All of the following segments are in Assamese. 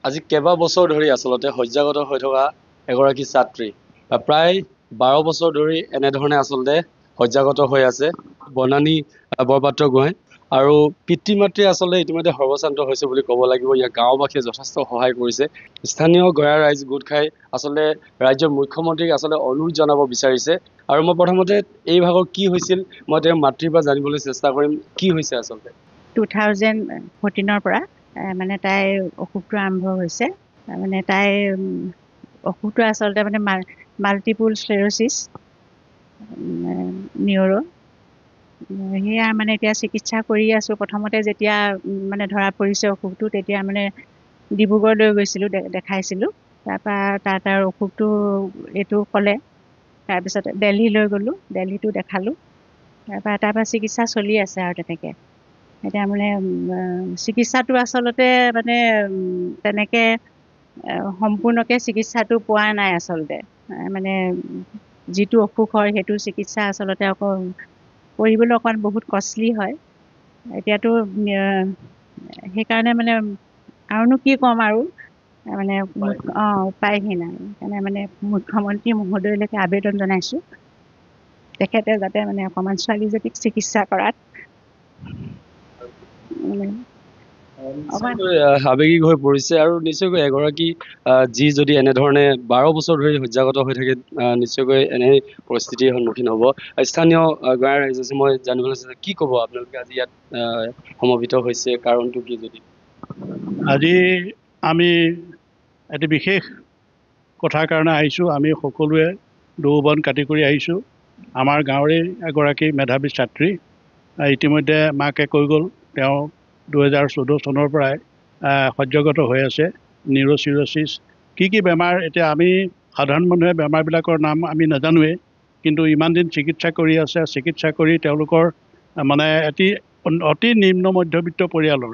আজি কেইবা বছৰ ধৰি আচলতে শয্যাগত হৈ থকা এগৰাকী ছাত্ৰী প্ৰায় 12 বছৰ ধৰি এনেধৰণে আচলতে শয্যাগত হৈ আছে বনানী বৰপাত্ৰ গোহাঁই আৰু পিতৃ মাতৃ আচলতে ইতিমধ্যে সৰ্বশান্ত হৈছে বুলি ক'ব লাগিব। ইয়াৰ গাঁওবাসীয়ে যথেষ্ট সহায় কৰিছে। স্থানীয় গঞা ৰাইজ গোট খাই আচলতে ৰাজ্যৰ মুখ্যমন্ত্ৰীক আচলতে অনুৰোধ জনাব বিচাৰিছে। আৰু মই প্ৰথমতে এই ভাগৰ কি হৈছিল মই তেওঁৰ মাতৃৰ পৰা জানিবলৈ চেষ্টা কৰিম। কি হৈছে আচলতে? 2014 পৰা মানে তাইৰ অসুখটো আৰম্ভ হৈছে। মানে তাইৰ অসুখটো আচলতে মানে মাল্টিপুল স্ক্লেৰ'চিছ নিউৰ'। সেয়া মানে এতিয়া চিকিৎসা কৰি আছোঁ। প্ৰথমতে যেতিয়া মানে ধৰা পৰিছে অসুখটো, তেতিয়া মানে ডিব্ৰুগড় লৈ গৈছিলোঁ, দেখাইছিলোঁ। তাৰপৰা তাৰ অসুখটো এইটো ক'লে। তাৰপিছত দেলহি লৈ গ'লোঁ, দেলহিতো দেখালোঁ। তাৰপৰা চিকিৎসা চলি আছে আৰু তেনেকৈ। এতিয়া মানে চিকিৎসাটো আচলতে মানে তেনেকৈ সম্পূৰ্ণকৈ চিকিৎসাটো পোৱা নাই আচলতে। মানে যিটো অসুখ হয় সেইটো চিকিৎসা আচলতে আকৌ কৰিবলৈ অকণমান বহুত কষ্টলি হয়। এতিয়াতো সেইকাৰণে মানে আৰুনো কি ক'ম আৰু মানে উপায়হীন আৰু সেইকাৰণে মানে মুখ্যমন্ত্ৰী মহোদয়লৈকে আবেদন জনাইছোঁ, তেখেতে যাতে মানে অকণমান ছোৱালীজনীক চিকিৎসা কৰাত নিশ্চয়কৈ আৱেগিক হৈ পৰিছে আৰু নিশ্চয়কৈ এগৰাকী যি যদি এনেধৰণে 12 বছৰ ধৰি শয্যাগত হৈ থাকে নিশ্চয়কৈ এনে পৰিস্থিতিৰ সন্মুখীন হ'ব। স্থানীয় গঞা ৰাইজ আছে, মই জানিবলৈ চেষ্টা কি ক'ব আপোনালোকে আজি ইয়াত সমবেত হৈছে, কাৰণটো কি? যদি আজি আমি এটি বিশেষ কথাৰ কাৰণে আহিছোঁ। আমি সকলোৱে দৌ বন কাটি কৰি আহিছোঁ। আমাৰ গাঁৱৰে এগৰাকী মেধাৱী ছাত্ৰী ইতিমধ্যে মাকে কৈ গ'ল, তেওঁ 2014 চনৰ পৰাই শয্যাগত হৈ আছে। নিউৰ'চিৰ'চিছ কি বেমাৰ, এতিয়া আমি সাধাৰণ মানুহে বেমাৰবিলাকৰ নাম আমি নাজানোৱেই, কিন্তু ইমান দিন চিকিৎসা কৰি আছে। চিকিৎসা কৰি তেওঁলোকৰ মানে অতি নিম্ন মধ্যবিত্ত পৰিয়ালৰ,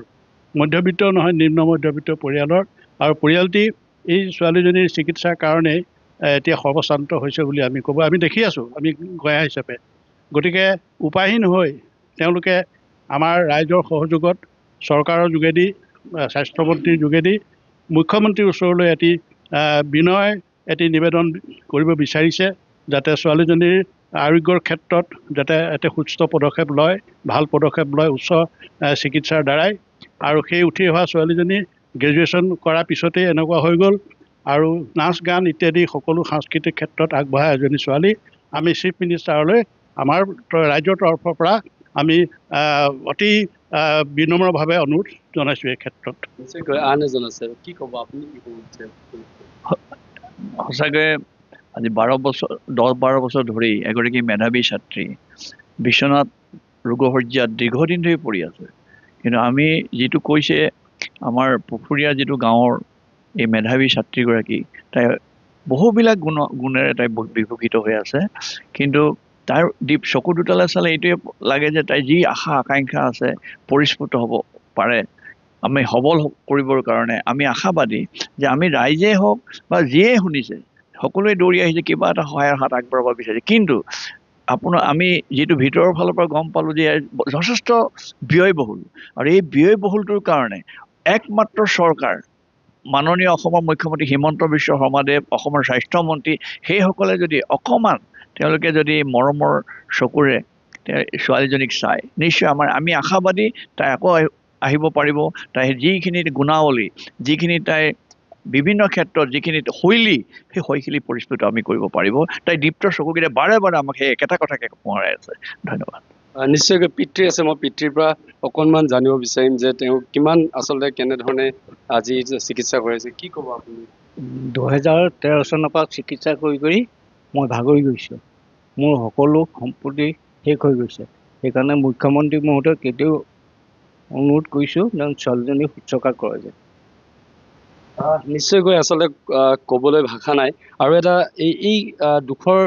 মধ্যবিত্ত নহয় নিম্ন মধ্যবিত্ত পৰিয়ালৰ, আৰু পৰিয়ালটি এই ছোৱালীজনীৰ চিকিৎসাৰ কাৰণেই এতিয়া সৰ্বশ্ৰান্ত হৈছে বুলি আমি ক'ব। আমি দেখি আছোঁ, আমি গঞা হিচাপে। গতিকে উপায়হীন হৈ তেওঁলোকে আমাৰ ৰাইজৰ সহযোগত চৰকাৰৰ যোগেদি, স্বাস্থ্যমন্ত্ৰীৰ যোগেদি মুখ্যমন্ত্ৰীৰ ওচৰলৈ এটি নিবেদন কৰিব বিচাৰিছে, যাতে ছোৱালীজনীৰ আৰোগ্যৰ ক্ষেত্ৰত যাতে এটি সুস্থ পদক্ষেপ লয়, ভাল পদক্ষেপ লয় উচ্চ চিকিৎসাৰ দ্বাৰাই। আৰু সেই উঠি অহা ছোৱালীজনী গ্ৰেজুৱেশ্যন কৰাৰ পিছতেই এনেকুৱা হৈ গ'ল, আৰু নাচ গান ইত্যাদি সকলো সাংস্কৃতিক ক্ষেত্ৰত আগবঢ়া এজনী ছোৱালী। আমি চিফ মিনিষ্টাৰলৈ আমাৰ ৰাজ্যৰ তৰফৰ পৰা আমি অতি বিনম্ৰভাৱে অনুৰোধ জনাইছোঁ এই ক্ষেত্ৰত। নিশ্চয়কৈ আন এজন আছে, কি ক'ব আপুনি? কি ক'ব? সঁচাকৈ আজি 10-12 বছৰ ধৰি এগৰাকী মেধাৱী ছাত্ৰী বিশ্বনাথ ৰোগশয্যাত দীৰ্ঘদিন ধৰি পৰি আছে। কিন্তু আমি যিটো কৈছে, আমাৰ পুখুৰীয়া যিটো গাঁৱৰ এই মেধাৱী ছাত্ৰীগৰাকী, তাই বহুবিলাক গুণেৰে তাই বিভূষিত হৈ আছে। কিন্তু তাইৰ চকু দুটালে চালে এইটোৱে লাগে যে তাই যি আশা আকাংক্ষা আছে পৰিস্ফুট হ'ব পাৰে। আমি সবল কৰিবৰ কাৰণে আমি আশাবাদী যে আমি ৰাইজে হওক বা যিয়ে শুনিছে সকলোৱে দৌৰি আহিছে, কিবা এটা সহায়ৰ হাত আগবঢ়াব বিচাৰিছে। কিন্তু আমি যিটো ভিতৰৰ ফালৰ পৰা গম পালোঁ যে যথেষ্ট ব্যয়বহুল, আৰু এই ব্যয়বহুলটোৰ কাৰণে একমাত্ৰ চৰকাৰ মাননীয় অসমৰ মুখ্যমন্ত্ৰী হিমন্ত বিশ্ব শৰ্মাদেৱ, অসমৰ স্বাস্থ্যমন্ত্ৰী, সেইসকলে যদি অকণমান তেওঁলোকে যদি মৰমৰ চকুৰে ছোৱালীজনীক চায়, নিশ্চয় আমি আশাবাদী তাই আকৌ আহিব পাৰিব। তাই যিখিনি গুণাৱলী, যিখিনি তাই বিভিন্ন ক্ষেত্ৰত যিখিনি শৈলী, সেই শৈলী পৰিস্ফুট আমি কৰিব পাৰিব। তাই দীপ্ত চকুকেইটা বাৰে বাৰে আমাক সেই একেটা কথাকে সোঁৱৰাই আছে। ধন্যবাদ। নিশ্চয়কৈ পিতৃ আছে, মই পিতৃৰ পৰা অকণমান জানিব বিচাৰিম যে তেওঁ কিমান আচলতে কেনেধৰণে আজি চিকিৎসা কৰাইছে, কি ক'ব আপুনি? 2013 চনৰ পৰা চিকিৎসা কৰি মই ভাগৰি গৈছোঁ। মোৰ সকলো সম্পত্তি শেষ হৈ গৈছে। সেইকাৰণে মুখ্যমন্ত্ৰী মহোদয় কেতিয়াও অনুৰোধ কৰিছোঁ যেন ছোৱালীজনী শুশ্ৰূষা কৰে যে। নিশ্চয়কৈ আচলতে ক'বলৈ ভাষা নাই। আৰু এটা এই দুখৰ